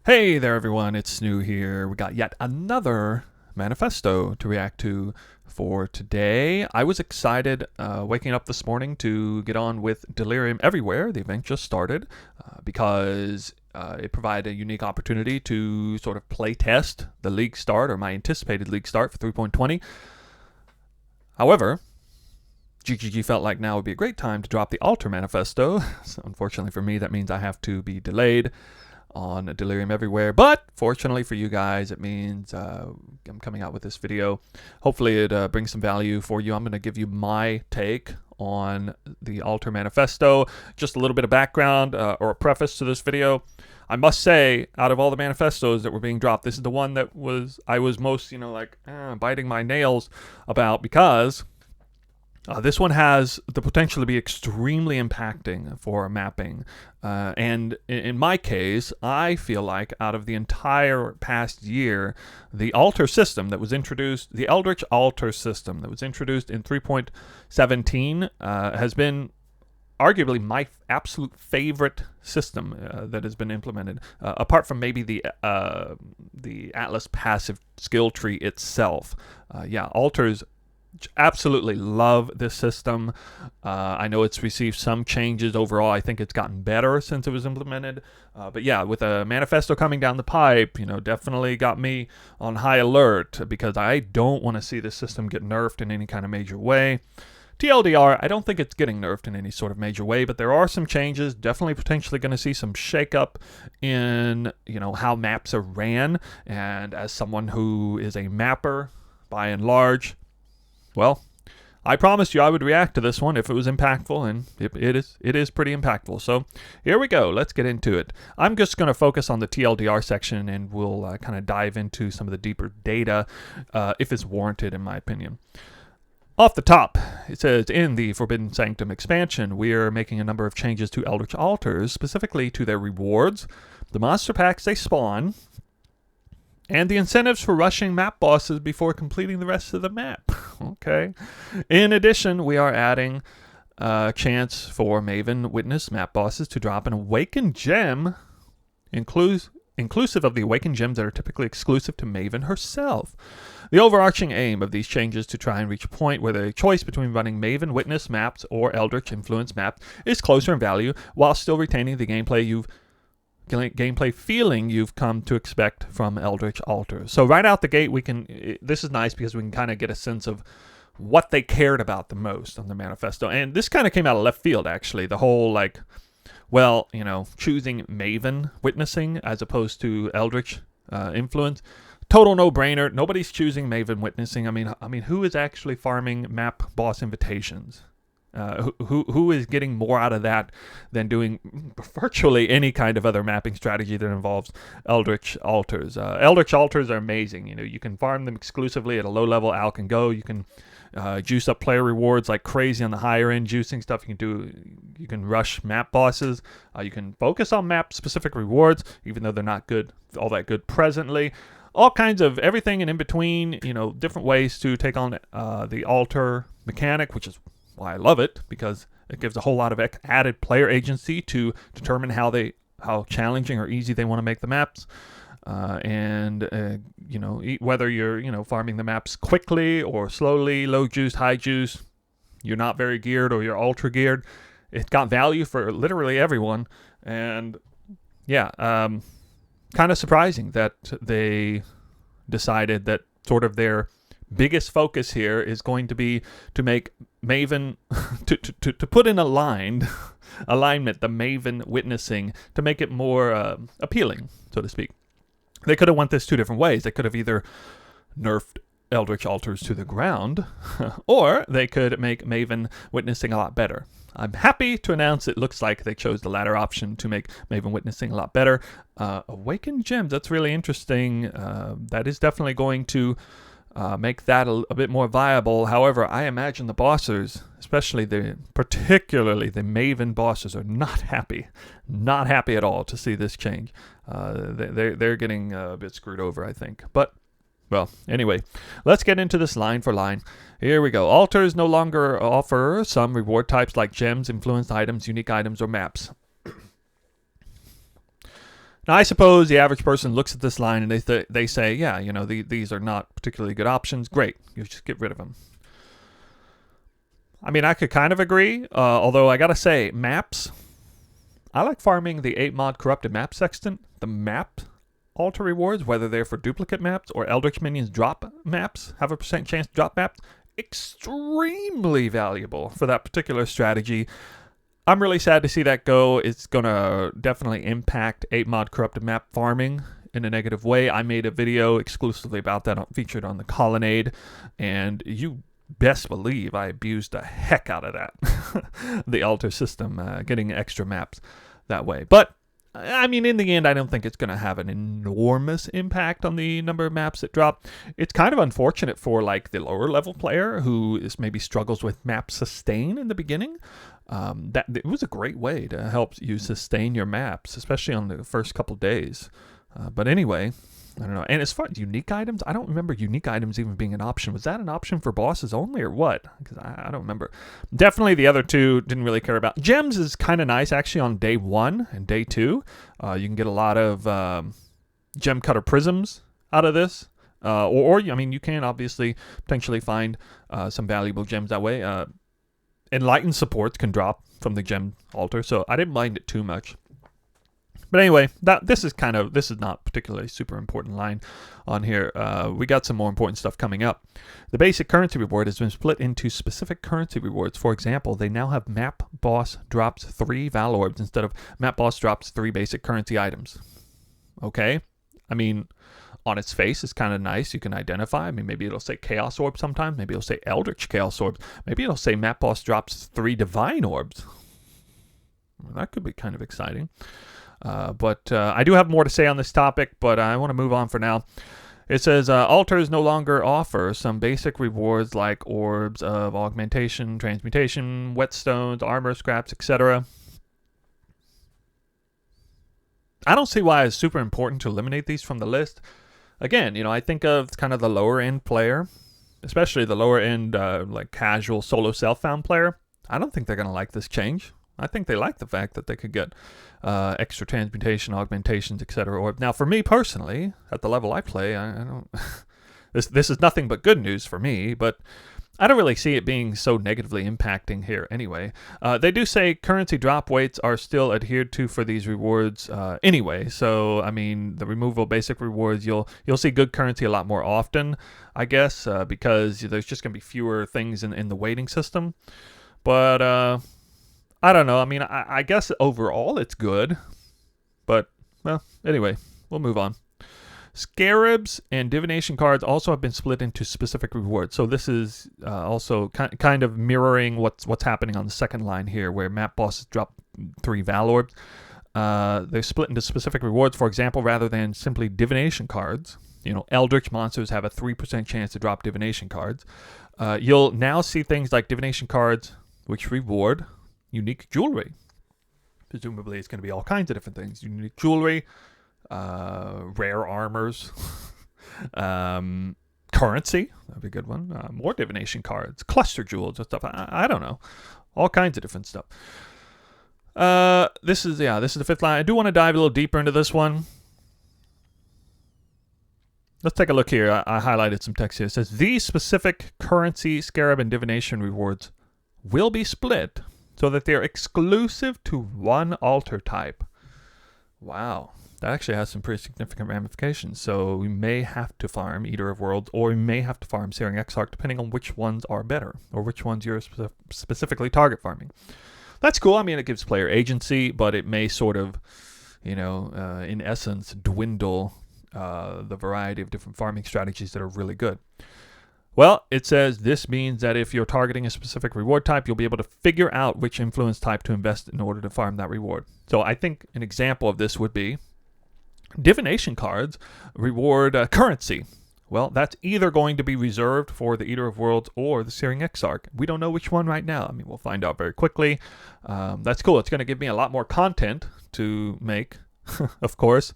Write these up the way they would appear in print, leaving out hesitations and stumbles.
Hey there everyone, it's Snoo here. We got yet another manifesto to react to for today. I was excited waking up this morning to get on with Delirium Everywhere. The event just started because it provided a unique opportunity to sort of play test the league start, or my anticipated league start for 3.20. However, GGG felt like now would be a great time to drop the Altar Manifesto. So unfortunately for me, that means I have to be delayed on Delirium Everywhere, but fortunately for you guys, it means I'm coming out with this video. Hopefully it brings some value for you. I'm going to give you my take on the Altar Manifesto, just a little bit of background or a preface to this video. I must say, out of all the manifestos that were being dropped, this is the one that I was most, biting my nails about, because this one has the potential to be extremely impacting for mapping. And in my case, I feel like out of the entire past year, the altar system that was introduced, the Eldritch Altars system that was introduced in 3.17 has been arguably my absolute favorite system that has been implemented, apart from maybe the Atlas passive skill tree itself. Altars absolutely love this system. I know it's received some changes overall. I think it's gotten better since it was implemented. But yeah, with a manifesto coming down the pipe, definitely got me on high alert, because I don't want to see this system get nerfed in any kind of major way. TLDR, I don't think it's getting nerfed in any sort of major way, but there are some changes. Definitely potentially going to see some shakeup in, how maps are ran. And as someone who is a mapper by and large, well, I promised you I would react to this one if it was impactful, and it is pretty impactful. So here we go. Let's get into it. I'm just going to focus on the TLDR section, and we'll kind of dive into some of the deeper data if it's warranted, in my opinion. Off the top, it says, in the Forbidden Sanctum expansion, we are making a number of changes to Eldritch Altars, specifically to their rewards, the monster packs they spawn, and the incentives for rushing map bosses before completing the rest of the map. Okay. In addition, we are adding a chance for Maven Witness map bosses to drop an Awakened Gem, inclusive of the Awakened Gems that are typically exclusive to Maven herself. The overarching aim of these changes to try and reach a point where the choice between running Maven Witness maps or Eldritch Influence maps is closer in value, while still retaining the gameplay feeling you've come to expect from Eldritch Altars. So right out the gate, this is nice because we can kind of get a sense of what they cared about the most on the manifesto. And this kind of came out of left field, actually. The whole, choosing Maven Witnessing as opposed to Eldritch Influence. Total no-brainer. Nobody's choosing Maven Witnessing. I mean, who is actually farming map boss invitations? Who is getting more out of that than doing virtually any kind of other mapping strategy that involves Eldritch Altars? Eldritch Altars are amazing. You can farm them exclusively at a low level. Al can go. You can juice up player rewards like crazy on the higher end juicing stuff. You can rush map bosses. You can focus on map specific rewards, even though they're not all that good presently. All kinds of everything and in between. Different ways to take on the altar mechanic, which is why I love it, because it gives a whole lot of added player agency to determine how challenging or easy they want to make the maps, and whether you're farming the maps quickly or slowly, low juice, high juice, you're not very geared or you're ultra geared. It got value for literally everyone, and kind of surprising that they decided that sort of their biggest focus here is going to be to make Maven to put in alignment the Maven Witnessing to make it more appealing, so to speak. They could have went this two different ways. They could have either nerfed Eldritch Altars to the ground, or they could make Maven Witnessing a lot better. I'm happy to announce it looks like they chose the latter option to make Maven Witnessing a lot better. Awakened Gems, that's really interesting. That is definitely going to make that a bit more viable. However, I imagine the bosses, particularly the Maven bosses, are not happy at all to see this change. They're getting a bit screwed over, I think. But well, anyway, let's get into this line for line. Here we go. Altars no longer offer some reward types like gems, influenced items, unique items, or maps. Now, I suppose the average person looks at this line and they say, yeah, these are not particularly good options. Great, you just get rid of them. I mean, I could kind of agree, although I gotta say, maps. I like farming the 8-mod corrupted map sextant. The map altar rewards, whether they're for duplicate maps or Eldritch minions drop maps, have a % chance to drop maps, extremely valuable for that particular strategy. I'm really sad to see that go. It's going to definitely impact 8-mod corrupted map farming in a negative way. I made a video exclusively about that featured on the Colonnade, and you best believe I abused the heck out of that. The altar system, getting extra maps that way. But I mean, in the end, I don't think it's going to have an enormous impact on the number of maps that drop. It's kind of unfortunate for like the lower level player who maybe struggles with map sustain in the beginning. That it was a great way to help you sustain your maps, especially on the first couple days. But anyway, I don't know. And as far as unique items, I don't remember unique items even being an option. Was that an option for bosses only or what? Because I don't remember. Definitely the other two didn't really care about. Gems is kind of nice actually on day 1 and day 2. You can get a lot of gem cutter prisms out of this. Or I mean, you can obviously potentially find some valuable gems that way. Enlightened supports can drop from the gem altar, so I didn't mind it too much. But anyway, this is not particularly super important line on here. We got some more important stuff coming up. The basic currency reward has been split into specific currency rewards. For example, they now have map boss drops 3 Val Orbs instead of map boss drops 3 basic currency items. Okay, I mean, on its face, it's kind of nice. You can identify. I mean, maybe it'll say Chaos Orb sometime. Maybe it'll say Eldritch Chaos Orbs. Maybe it'll say map boss drops 3 Divine Orbs. Well, that could be kind of exciting. But I do have more to say on this topic, but I want to move on for now. It says, altars no longer offer some basic rewards like orbs of augmentation, transmutation, whetstones, armor scraps, etc. I don't see why it's super important to eliminate these from the list. Again, I think of kind of the lower end player, especially the lower end like casual solo self-found player. I don't think they're going to like this change. I think they like the fact that they could get extra transmutation, augmentations, etc. Or now, for me personally, at the level I play, I don't. This is nothing but good news for me, but I don't really see it being so negatively impacting here anyway. They do say currency drop weights are still adhered to for these rewards anyway. So I mean, the removal basic rewards, you'll see good currency a lot more often, I guess, because there's just gonna be fewer things in the weighting system. But I don't know. I mean, I guess overall it's good. But, well, anyway, we'll move on. Scarabs and divination cards also have been split into specific rewards. So this is also kind of mirroring what's happening on the second line here, where map bosses drop 3 Val Orbs. They're split into specific rewards. For example, rather than simply divination cards, Eldritch monsters have a 3% chance to drop divination cards. You'll now see things like divination cards, which reward unique jewelry. Presumably it's going to be all kinds of different things. Unique jewelry, rare armors, currency, that'd be a good one. More divination cards, cluster jewels and stuff. I don't know. All kinds of different stuff. This is the 5th line. I do want to dive a little deeper into this one. Let's take a look here. I highlighted some text here. It says, these specific currency, scarab, and divination rewards will be split so that they're exclusive to one altar type. Wow. That actually has some pretty significant ramifications. So we may have to farm Eater of Worlds, or we may have to farm Searing Exarch, depending on which ones are better, or which ones you're specifically target farming. That's cool. I mean, it gives player agency, but it may sort of, in essence, dwindle the variety of different farming strategies that are really good. Well, it says this means that if you're targeting a specific reward type, you'll be able to figure out which influence type to invest in order to farm that reward. So I think an example of this would be divination cards reward currency. Well, that's either going to be reserved for the Eater of Worlds or the Searing Exarch. We don't know which one right now. I mean, we'll find out very quickly. That's cool. It's going to give me a lot more content to make, of course.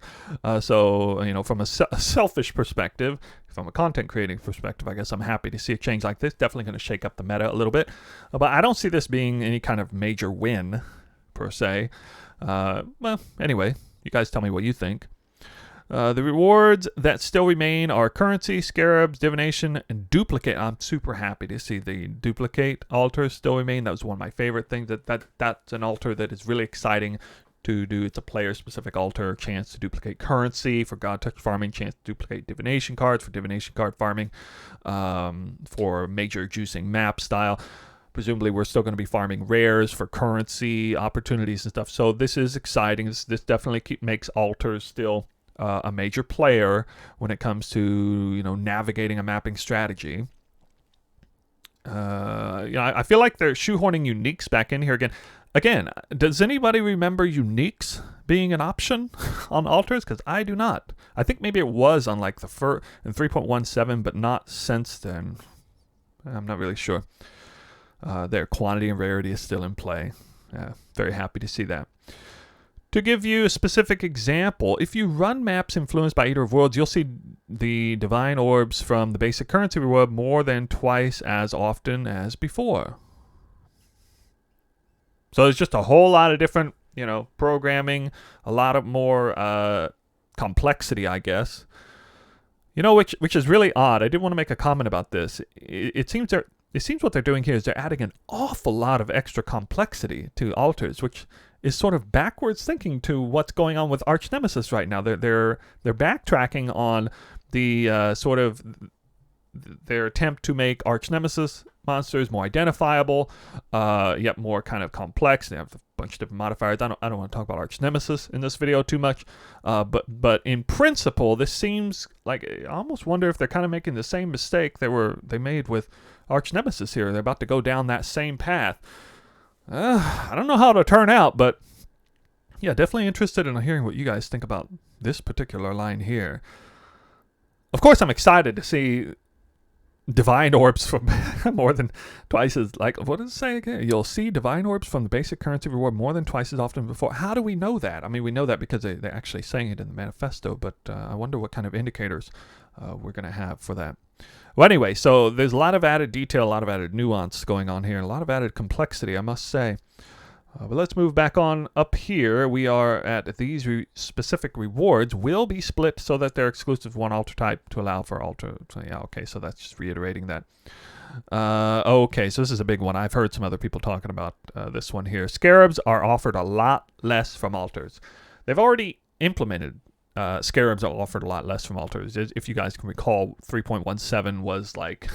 So, from a selfish perspective, from a content creating perspective, I guess I'm happy to see a change like this. Definitely going to shake up the meta a little bit. But I don't see this being any kind of major win, per se. Well, anyway, You guys tell me what you think. The rewards that still remain are currency, scarabs, divination, and duplicate. I'm super happy to see the duplicate altars still remain. That was one of my favorite things. That's an altar that is really exciting to do. It's a player-specific altar, chance to duplicate currency for God Touch farming, chance to duplicate divination cards for divination card farming, for major juicing map style. Presumably, we're still going to be farming rares for currency opportunities and stuff. So this is exciting. This definitely makes altars still a major player when it comes to navigating a mapping strategy. I feel like they're shoehorning uniques back in here again. Again, does anybody remember uniques being an option on altars? Because I do not. I think maybe it was on like the in 3.17, but not since then. I'm not really sure. Their quantity and rarity is still in play. Very happy to see that. To give you a specific example, if you run maps influenced by Eater of Worlds, you'll see the divine orbs from the basic currency reward more than twice as often as before. So there's just a whole lot of different, programming, a lot of more complexity, I guess. Which is really odd. I did want to make a comment about this. It seems what they're doing here is they're adding an awful lot of extra complexity to altars, which is sort of backwards thinking to what's going on with Arch Nemesis right now. They're backtracking on the sort of their attempt to make Arch Nemesis monsters more identifiable, yet more kind of complex. They have a bunch of different modifiers. I don't want to talk about Arch Nemesis in this video too much, but in principle, this seems like I almost wonder if they're kind of making the same mistake they made with Arch Nemesis here. They're about to go down that same path. I don't know how it'll turn out, but yeah, definitely interested in hearing what you guys think about this particular line here. Of course, I'm excited to see divine orbs from more than twice as, what does it say again? You'll see divine orbs from the basic currency reward more than twice as often before. How do we know that? I mean, we know that because they're actually saying it in the manifesto, but I wonder what kind of indicators we're going to have for that. Well, anyway, so there's a lot of added detail, a lot of added nuance going on here, and a lot of added complexity, I must say. But let's move back on up here. We are at these specific rewards will be split so that they're exclusive to one altar type to allow for altar. So, yeah, okay, so that's just reiterating that. Okay, so this is a big one. I've heard some other people talking about this one here. Scarabs are offered a lot less from altars. They've already implemented Scarabs are offered a lot less from altars. If you guys can recall, 3.17 was like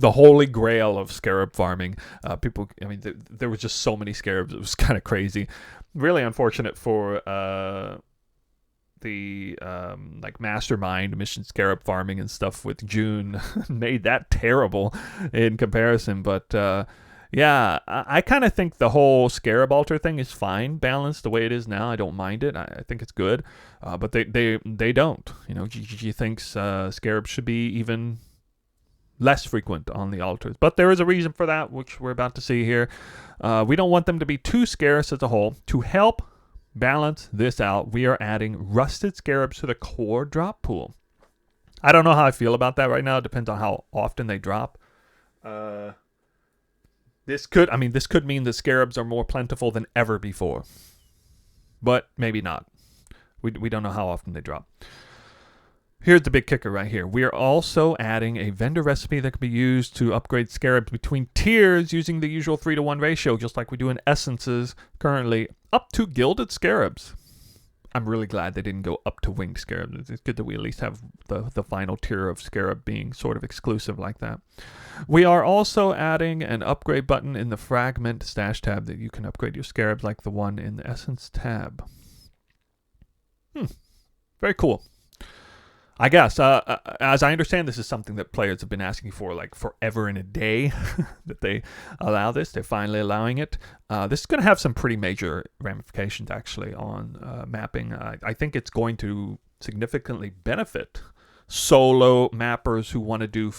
the holy grail of Scarab farming. There was just so many Scarabs. It was kind of crazy. Really unfortunate for the mastermind mission Scarab farming and stuff with June made that terrible in comparison. But yeah, I kind of think the whole Scarab altar thing is fine, balanced the way it is now. I don't mind it. I think it's good, but they don't. GGG thinks Scarab should be even less frequent on the altars. But there is a reason for that, which we're about to see here. We don't want them to be too scarce as a whole. To help balance this out, we are adding rusted Scarabs to the core drop pool. I don't know how I feel about that right now. It depends on how often they drop. This could mean the Scarabs are more plentiful than ever before. But maybe not. We don't know how often they drop. Here's the big kicker right here. We are also adding a vendor recipe that can be used to upgrade Scarabs between tiers using the usual 3-to-1 ratio, just like we do in Essences currently, up to Gilded Scarabs. I'm really glad they didn't go up to Winged Scarabs. It's good that we at least have the final tier of Scarab being sort of exclusive like that. We are also adding an upgrade button in the Fragment Stash tab that you can upgrade your Scarabs like the one in the Essence tab. Very cool. I guess, as I understand, this is something that players have been asking for like forever and a day, that they allow this. They're finally allowing it. This is going to have some pretty major ramifications, actually, on mapping. I think it's going to significantly benefit solo mappers who want to do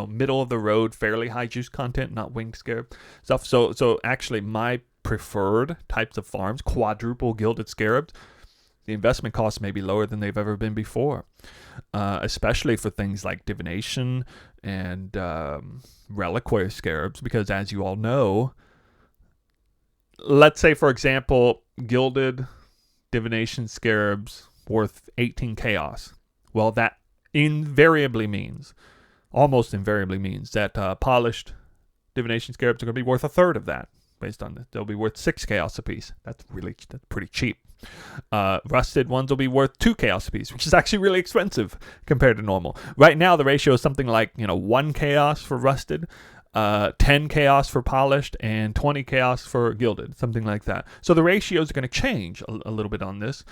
middle of the road, fairly high juice content, not winged scarab stuff. So actually, my preferred types of farms, quadruple gilded scarabs, the investment costs may be lower than they've ever been before, especially for things like divination and reliquary scarabs, because as you all know, let's say, for example, gilded divination scarabs worth 18 chaos. Well, that almost invariably means that polished divination scarabs are going to be worth a third of that. Based on this, they'll be worth 6 chaos apiece. That's pretty cheap. Rusted ones will be worth 2 chaos apiece, which is actually really expensive compared to normal. Right now, the ratio is something like 1 chaos for rusted, 10 chaos for polished, and 20 chaos for gilded, something like that. So the ratios are going to change a little bit on this.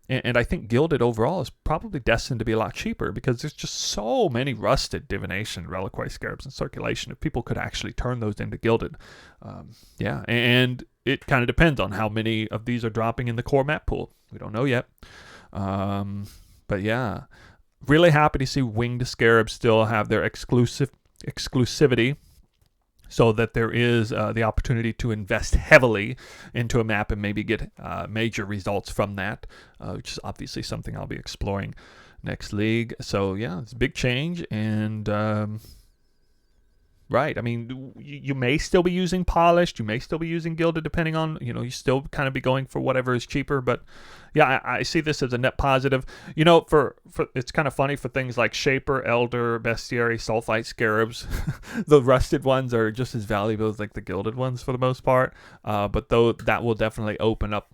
And I think gilded overall is probably destined to be a lot cheaper because there's just so many rusted divination reliquary scarabs in circulation. If people could actually turn those into gilded. And it kind of depends on how many of these are dropping in the core map pool. We don't know yet. But yeah, really happy to see winged scarabs still have their exclusivity, so that there is the opportunity to invest heavily into a map and maybe get major results from that, which is obviously something I'll be exploring next league. So yeah, it's a big change. And right, I mean, you may still be using polished, you may still be using gilded, depending on, you still kind of be going for whatever is cheaper. But yeah, I see this as a net positive. For it's kind of funny for things like Shaper, Elder, Bestiary, Sulfite Scarabs. The rusted ones are just as valuable as like the gilded ones for the most part. But though that will definitely open up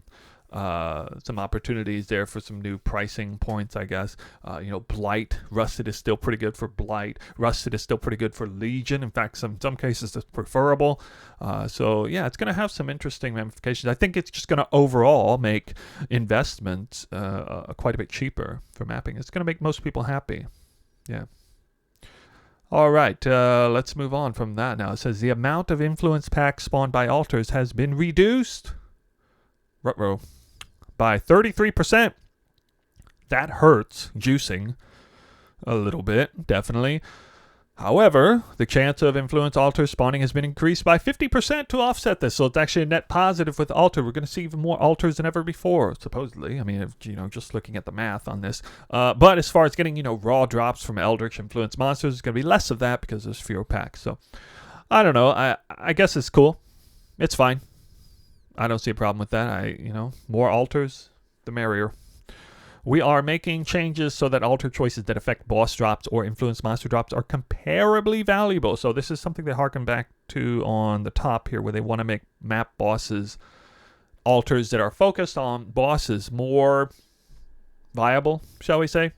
some opportunities there for some new pricing points, I guess. Blight, rusted is still pretty good for Blight. Rusted is still pretty good for Legion. In fact, some cases it's preferable. So yeah, it's going to have some interesting ramifications. I think it's just going to overall make investments quite a bit cheaper for mapping. It's going to make most people happy. Yeah. All right, let's move on from that now. It says the amount of influence packs spawned by altars has been reduced. Ruh-roh. By 33%. That hurts juicing a little bit, definitely. However, the chance of influence altar spawning has been increased by 50% to offset this. So it's actually a net positive with altar. We're going to see even more altars than ever before, supposedly. I mean, just looking at the math on this. But as far as getting, raw drops from Eldritch influence monsters, it's going to be less of that because there's fewer packs. So I don't know. I guess it's cool. It's fine. I don't see a problem with that. More altars, the merrier. We are making changes so that altar choices that affect boss drops or influence monster drops are comparably valuable. So this is something they harken back to on the top here, where they want to make map bosses, altars that are focused on bosses, more viable, shall we say?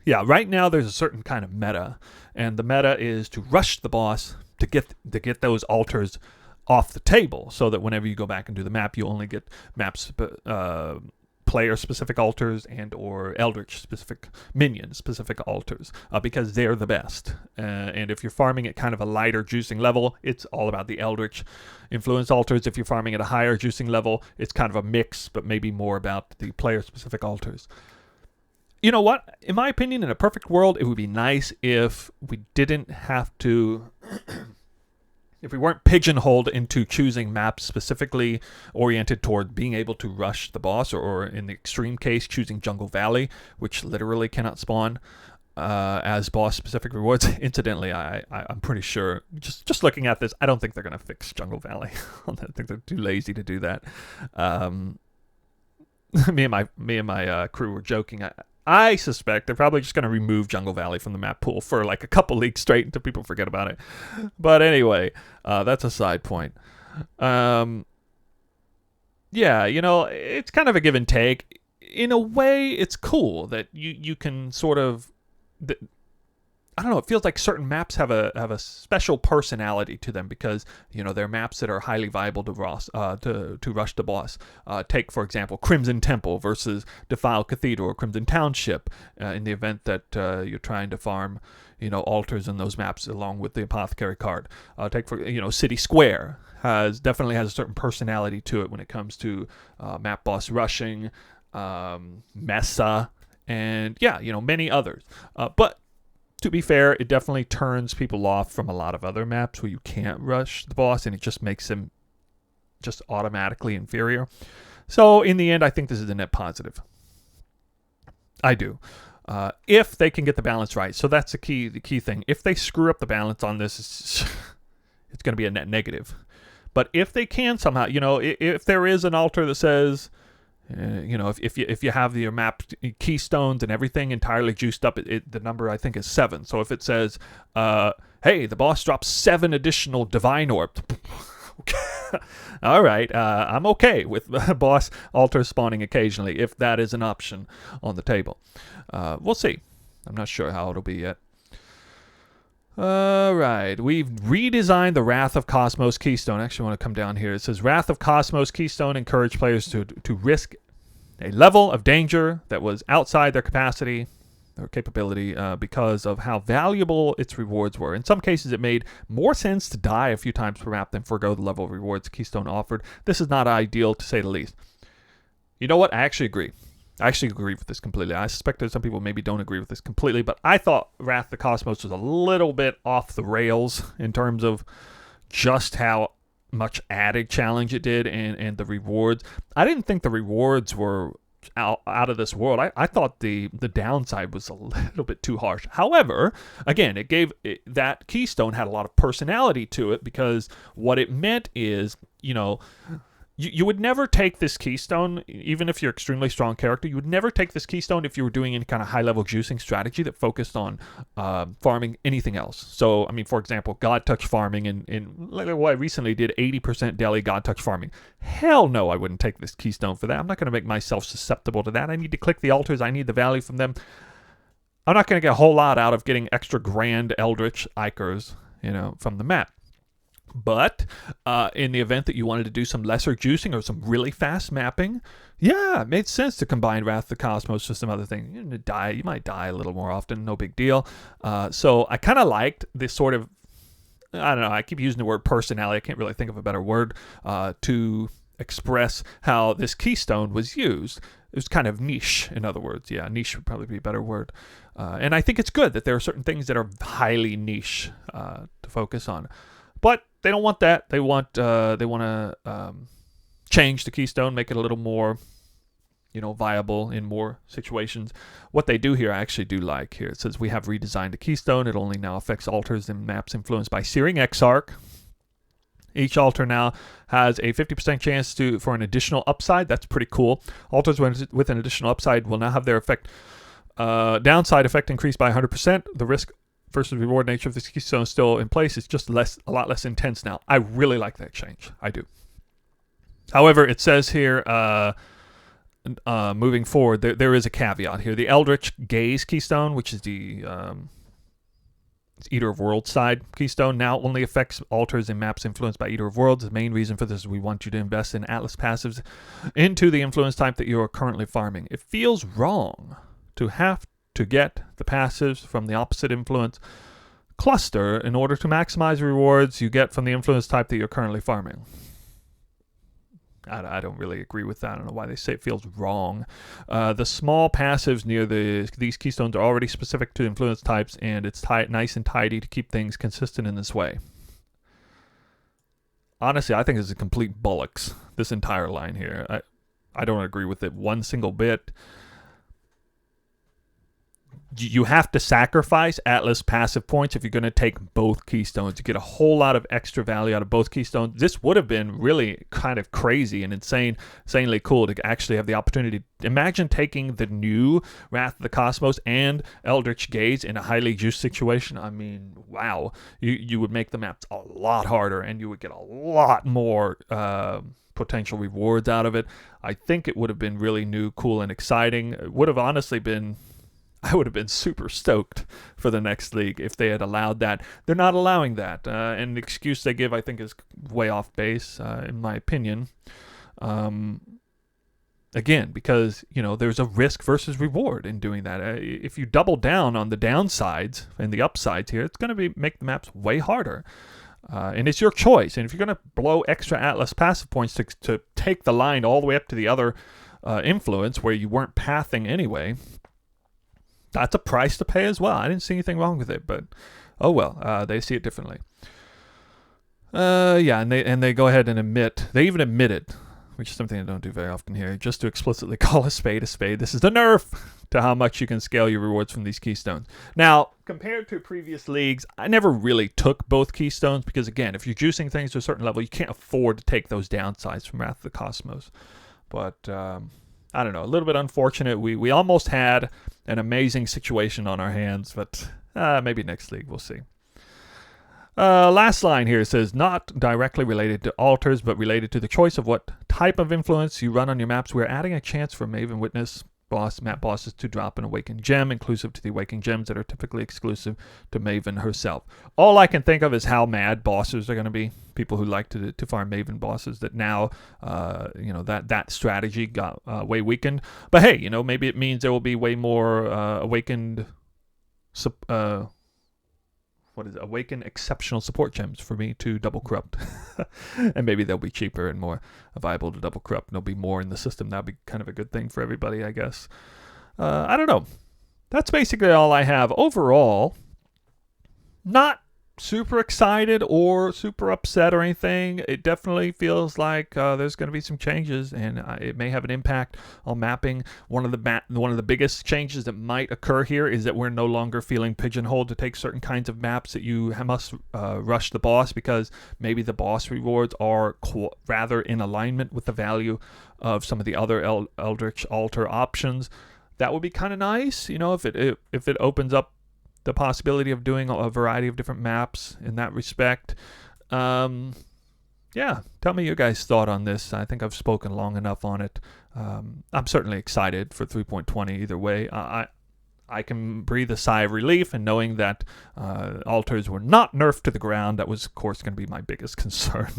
Yeah, right now there's a certain kind of meta, and the meta is to rush the boss to get those altars off the table, so that whenever you go back and do the map, you only get player-specific altars and or Eldritch-specific minion-specific altars, because they're the best. And if you're farming at kind of a lighter juicing level, it's all about the Eldritch influence altars. If you're farming at a higher juicing level, it's kind of a mix, but maybe more about the player-specific altars. You know what? In my opinion, in a perfect world, it would be nice if we didn't have to... if we weren't pigeonholed into choosing maps specifically oriented toward being able to rush the boss, or in the extreme case, choosing Jungle Valley, which literally cannot spawn as boss-specific rewards. Incidentally, I'm pretty sure, just looking at this, I don't think they're going to fix Jungle Valley. I think they're too lazy to do that. Me and my crew were joking. I suspect they're probably just going to remove Jungle Valley from the map pool for like a couple leagues straight until people forget about it. But anyway, that's a side point. Yeah, it's kind of a give and take. In a way, it's cool that you can sort of... I don't know, it feels like certain maps have a special personality to them because, they're maps that are highly viable to rush the boss. Take, for example, Crimson Temple versus Defiled Cathedral or Crimson Township in the event that you're trying to farm, altars in those maps along with the Apothecary card. Take, for City Square definitely has a certain personality to it when it comes to map boss rushing, Mesa, and many others. But to be fair, it definitely turns people off from a lot of other maps where you can't rush the boss, and it just makes him just automatically inferior. So in the end, I think this is a net positive. I do. If they can get the balance right. So that's the key thing. If they screw up the balance on this, it's going to be a net negative. But if they can somehow, if there is an altar that says, You know, if you have your map keystones and everything entirely juiced up, the number I think is 7. So if it says, hey, the boss drops 7 additional divine orbs. All right, I'm okay with boss altars spawning occasionally if that is an option on the table. We'll see. I'm not sure how it'll be yet. All right, we've redesigned the Wrath of Cosmos Keystone. Actually, I want to come down here. It says Wrath of Cosmos Keystone encouraged players to risk a level of danger that was outside their capacity or capability because of how valuable its rewards were. In some cases, it made more sense to die a few times per map than forego the level of rewards Keystone offered. This is not ideal, to say the least. You know what? I actually agree. I actually agree with this completely. I suspect that some people maybe don't agree with this completely, but I thought Wrath of the Cosmos was a little bit off the rails in terms of just how much added challenge it did and the rewards. I didn't think the rewards were out of this world. I thought the downside was a little bit too harsh. However, again, that Keystone had a lot of personality to it, because what it meant is, you know, you would never take this Keystone, even if you're an extremely strong character, you would never take this Keystone if you were doing any kind of high-level juicing strategy that focused on farming anything else. So, I mean, for example, God Touch farming, and like what I recently did 80% daily God Touch farming. Hell no, I wouldn't take this Keystone for that. I'm not going to make myself susceptible to that. I need to click the altars. I need the value from them. I'm not going to get a whole lot out of getting extra grand Eldritch Altars, you know, from the map. But in the event that you wanted to do some lesser juicing or some really fast mapping, yeah, it made sense to combine Wrath of the Cosmos with some other thing. You might die a little more often, no big deal. So I kind of liked this sort of, I don't know, I keep using the word personality. I can't really think of a better word to express how this Keystone was used. It was kind of niche, in other words. Yeah, niche would probably be a better word. And I think it's good that there are certain things that are highly niche to focus on. But they don't want that. They want to change the Keystone, make it a little more, you know, viable in more situations. What they do here, I actually do like here. It says we have redesigned the Keystone. It only now affects altars and maps influenced by Searing Exarch. Each altar now has a 50% chance for an additional upside. That's pretty cool. Altars with an additional upside will now have their downside effect increased by 100%. The risk versus reward nature of this Keystone is still in place. It's just a lot less intense now. I really like that change. I do. However, it says here, moving forward, there is a caveat here. The Eldritch Gaze Keystone, which is the Eater of Worlds side Keystone, now only affects altars and maps influenced by Eater of Worlds. The main reason for this is we want you to invest in Atlas passives into the influence type that you are currently farming. It feels wrong to have to get the passives from the opposite influence cluster in order to maximize rewards you get from the influence type that you're currently farming. I don't really agree with that. I don't know why they say it feels wrong. The small passives near these Keystones are already specific to influence types, and it's nice and tidy to keep things consistent in this way. Honestly, I think this is a complete bollocks, this entire line here. I don't agree with it one single bit. You have to sacrifice Atlas passive points if you're going to take both Keystones. You get a whole lot of extra value out of both Keystones. This would have been really kind of crazy and insanely cool to actually have the opportunity. Imagine taking the new Wrath of the Cosmos and Eldritch Gaze in a highly juiced situation. I mean, wow. You would make the maps a lot harder, and you would get a lot more potential rewards out of it. I think it would have been really new, cool, and exciting. It would have honestly been... I would have been super stoked for the next league if they had allowed that. They're not allowing that. And the excuse they give, I think, is way off base, in my opinion. Again, because, you know, there's a risk versus reward in doing that. If you double down on the downsides and the upsides here, it's going to make the maps way harder. And it's your choice. And if you're going to blow extra Atlas passive points to take the line all the way up to the other influence where you weren't pathing anyway... That's a price to pay as well. I didn't see anything wrong with it, but oh well, they see it differently. Yeah, and they go ahead and admit, they even admitted, which is something I don't do very often here, just to explicitly call a spade a spade. This is the nerf to how much you can scale your rewards from these Keystones. Now, compared to previous leagues, I never really took both Keystones because, again, if you're juicing things to a certain level, you can't afford to take those downsides from Wrath of the Cosmos. But I don't know, a little bit unfortunate. We almost had an amazing situation on our hands, but maybe next league, we'll see. Last line here says, not directly related to altars, but related to the choice of what type of influence you run on your maps. We're adding a chance for Maven Witness map bosses to drop an awakened gem, inclusive to the awakened gems that are typically exclusive to Maven herself. All I can think of is how mad bosses are going to be. People who like to farm Maven bosses, that now, that strategy got way weakened. But hey, maybe it means there will be way more awakened awaken exceptional support gems for me to double corrupt. And maybe they'll be cheaper and more viable to double corrupt. There'll be more in the system. That'll be kind of a good thing for everybody, I guess. I don't know. That's basically all I have. Overall, not super excited or super upset or anything. It definitely feels like there's going to be some changes, and it may have an impact on mapping. One of the biggest changes that might occur here is that we're no longer feeling pigeonholed to take certain kinds of maps that you must rush the boss, because maybe the boss rewards are rather in alignment with the value of some of the other Eldritch Altar options. That would be kind of nice, if it opens up the possibility of doing a variety of different maps in that respect. Yeah, tell me your guys' thought on this. I think I've spoken long enough on it. I'm certainly excited for 3.20 either way. I can breathe a sigh of relief in knowing that altars were not nerfed to the ground. That was, of course, going to be my biggest concern,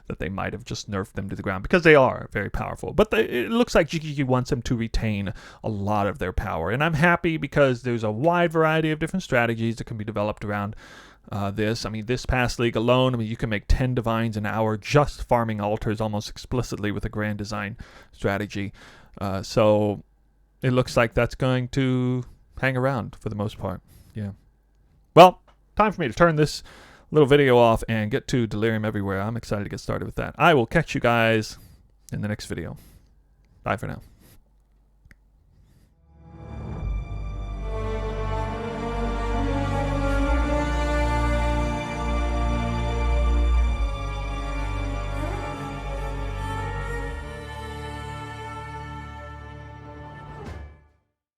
that they might have just nerfed them to the ground, because they are very powerful. But it looks like GGG wants them to retain a lot of their power. And I'm happy, because there's a wide variety of different strategies that can be developed around this. I mean, this past league alone, you can make 10 divines an hour just farming altars almost explicitly with a grand design strategy. So it looks like that's going to hang around for the most part. Yeah. Well, time for me to turn this little video off and get to Delirium Everywhere. I'm excited to get started with that. I will catch you guys in the next video. Bye for now.